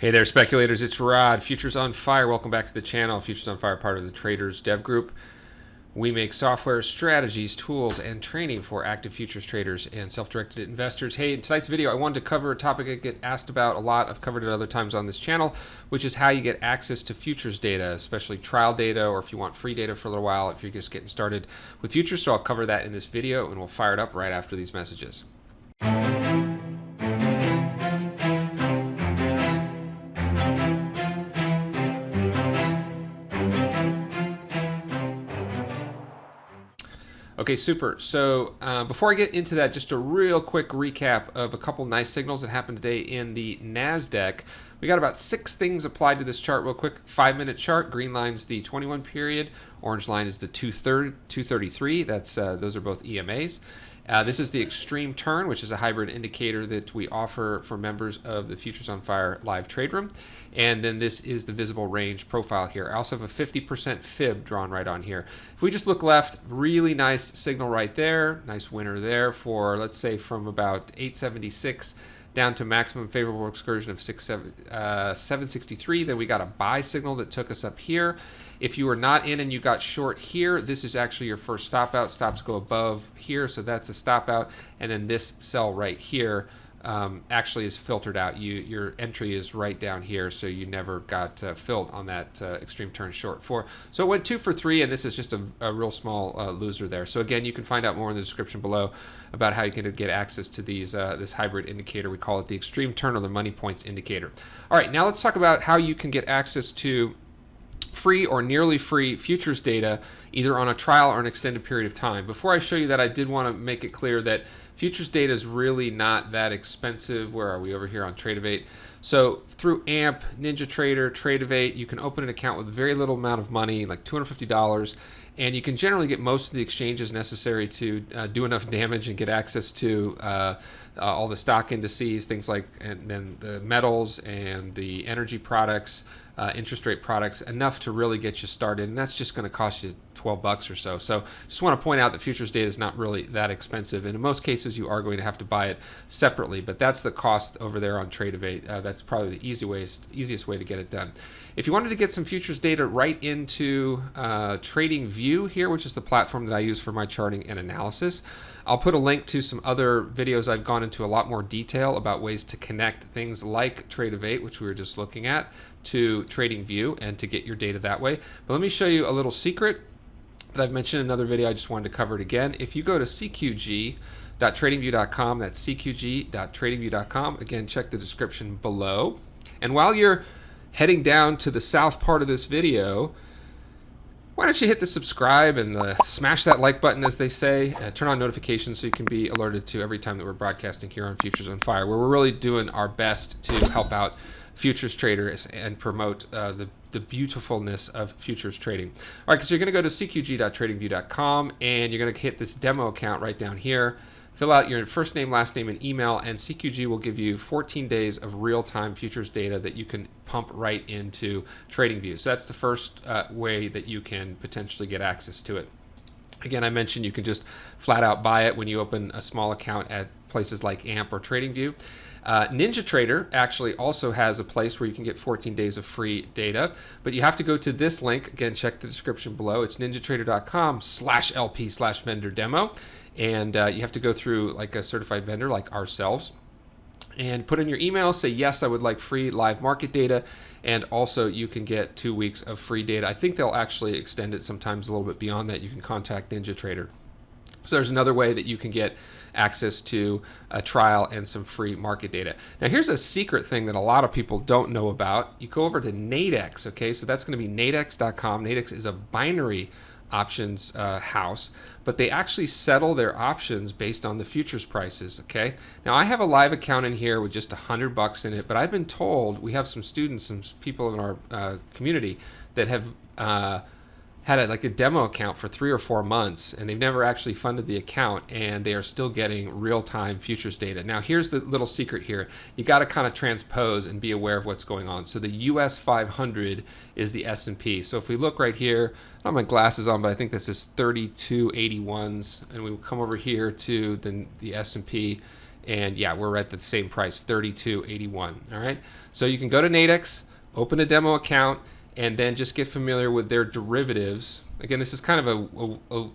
Hey there, speculators. It's Rod, Futures on Fire. Welcome back to the channel. Futures on Fire, part of the Traders Dev Group. We make software, strategies, tools, and training for active futures traders and self-directed investors. Hey, in tonight's video, I wanted to cover a topic I get asked about a lot. I've covered it other times on this channel, which is how you get access to futures data, especially trial data, or if you want free data for a little while, if you're just getting started with futures. So I'll cover that in this video, and we'll fire it up right after these messages. Okay, super. So before I get into that, just a real quick recap of a couple nice signals that happened today in the Nasdaq. We got about 6 things applied to this chart real quick. 5-minute chart. Green line's the 21 period. Orange line is the 233. That's those are both EMAs. This is the extreme turn, which is a hybrid indicator that we offer for members of the Futures on Fire live trade room. And then this is the visible range profile here. I also have a 50% fib drawn right on here. If we just look left, really nice signal right there. Nice winner there for, let's say, from about 876 down to maximum favorable excursion of 763. Then we got a buy signal that took us up here. If you were not in and you got short here, this is actually your first stop out. Stops go above here, so that's a stop out. And then this sell right here actually is filtered out. Your entry is right down here, so you never got filled on that extreme turn short for. So it went 2 for 3, and this is just a real small loser there. So again, you can find out more in the description below about how you can get access to these this hybrid indicator. We call it the extreme turn or the money points indicator. All right, now let's talk about how you can get access to free or nearly free futures data either on a trial or an extended period of time. Before I show you that, I did want to make it clear that futures data is really not that expensive. Where are we? Over here on Tradovate. So through AMP, NinjaTrader, Tradovate, you can open an account with very little amount of money, like $250, and you can generally get most of the exchanges necessary to do enough damage and get access to all the stock indices, things like, and then the metals and the energy products, interest rate products, enough to really get you started, and that's just going to cost you $12 or so. So just want to point out that futures data is not really that expensive, and in most cases you are going to have to buy it separately, but that's the cost over there on Tradovate. That's probably the easiest way to get it done. If you wanted to get some futures data right into TradingView here, which is the platform that I use for my charting and analysis, I'll put a link to some other videos. I've gone into a lot more detail about ways to connect things like Tradovate, which we were just looking at, to TradingView and to get your data that way. But let me show you a little secret that I've mentioned in another video. I just wanted to cover it again. If you go to cqg.tradingview.com, that's cqg.tradingview.com. Again, check the description below. And while you're heading down to the south part of this video, why don't you hit the subscribe and smash that like button, as they say. Turn on notifications so you can be alerted to every time that we're broadcasting here on Futures on Fire, where we're really doing our best to help out futures traders and promote the beautifulness of futures trading. All right, so you're going to go to cqg.tradingview.com, and you're going to hit this demo account right down here. Fill out your first name, last name, and email, and CQG will give you 14 days of real-time futures data that you can pump right into TradingView. So that's the first way that you can potentially get access to it. Again, I mentioned you can just flat out buy it when you open a small account at places like AMP or TradingView. NinjaTrader actually also has a place where you can get 14 days of free data, but you have to go to this link. Again, check the description below. It's ninjatrader.com/LP/vendor demo. And you have to go through like a certified vendor like ourselves and put in your email, say, yes, I would like free live market data. And also you can get 2 weeks of free data. I think they'll actually extend it sometimes a little bit beyond that. You can contact NinjaTrader. So there's another way that you can get access to a trial and some free market data. Now here's a secret thing that a lot of people don't know about. You go over to Nadex, okay? So that's going to be nadex.com. Nadex is a binary options house, but they actually settle their options based on the futures prices, okay? Now I have a live account in here with just $100 in it, but I've been told, we have some students and people in our community that have had like a demo account for 3 or 4 months, and they've never actually funded the account, and they are still getting real-time futures data. Now here's the little secret here. You got to kind of transpose and be aware of what's going on. So the US 500 is the S&P. So if we look right here, I don't have my glasses on, but I think this is 3281s, and we come over here to the S&P, And yeah, we're at the same price, 32.81. All right, so you can go to Nadex, open a demo account, and then just get familiar with their derivatives. Again, this is kind of a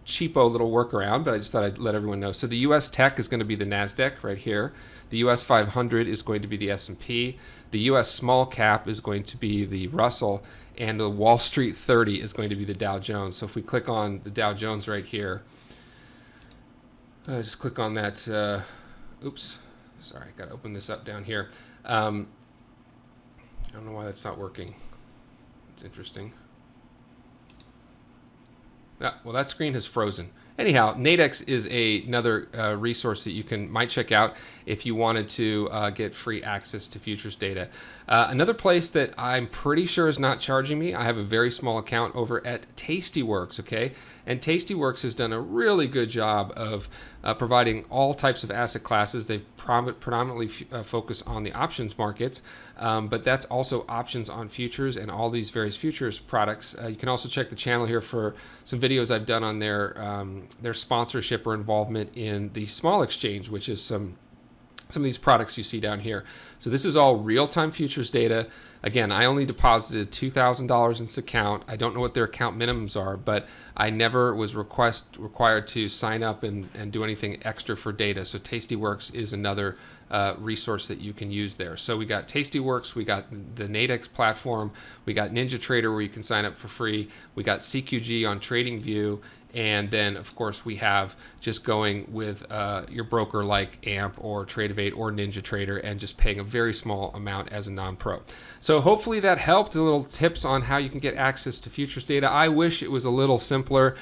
cheapo little workaround, but I just thought I'd let everyone know. So the US Tech is going to be the NASDAQ right here. The US 500 is going to be the S&P. The US Small Cap is going to be the Russell. And the Wall Street 30 is going to be the Dow Jones. So if we click on the Dow Jones right here, just click on that. Oops, sorry, got to open this up down here. I don't know why that's not working. It's interesting. Well, that screen has frozen. Anyhow, Nadex is another resource that you might check out if you wanted to get free access to futures data. Another place that I'm pretty sure is not charging me, I have a very small account over at TastyWorks, okay? And TastyWorks has done a really good job of providing all types of asset classes. They predominantly focus on the options markets, but that's also options on futures and all these various futures products. You can also check the channel here for some videos I've done on their sponsorship or involvement in the small exchange, which is some of these products you see down here. So this is all real-time futures data. Again, I only deposited $2,000 in this account. I don't know what their account minimums are, but I never was required to sign up and do anything extra for data. So TastyWorks is another resource that you can use there. So we got TastyWorks, we got the Nadex platform, we got NinjaTrader where you can sign up for free, we got CQG on TradingView, and then of course we have just going with your broker like AMP or Tradovate or NinjaTrader and just paying a very small amount as a non-pro. So hopefully that helped. A little tips on how you can get access to futures data. I wish it was a little simpler.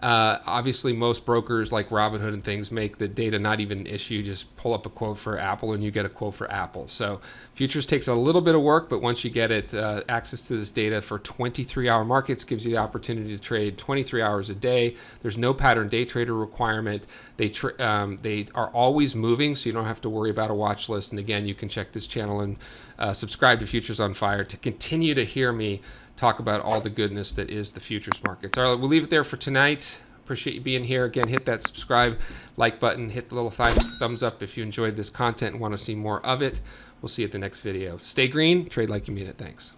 Obviously, most brokers like Robinhood and things make the data not even an issue. Just pull up a quote for Apple and you get a quote for Apple. So futures takes a little bit of work, but once you get it, access to this data for 23-hour markets gives you the opportunity to trade 23 hours a day. There's no pattern day trader requirement. They are always moving, so you don't have to worry about a watch list. And again, you can check this channel and subscribe to Futures on Fire to continue to hear me talk about all the goodness that is the futures markets. All right, we'll leave it there for tonight. Appreciate you being here. Again, hit that subscribe, like button, hit the little thumbs up if you enjoyed this content and want to see more of it. We'll see you at the next video. Stay green, trade like you mean it. Thanks.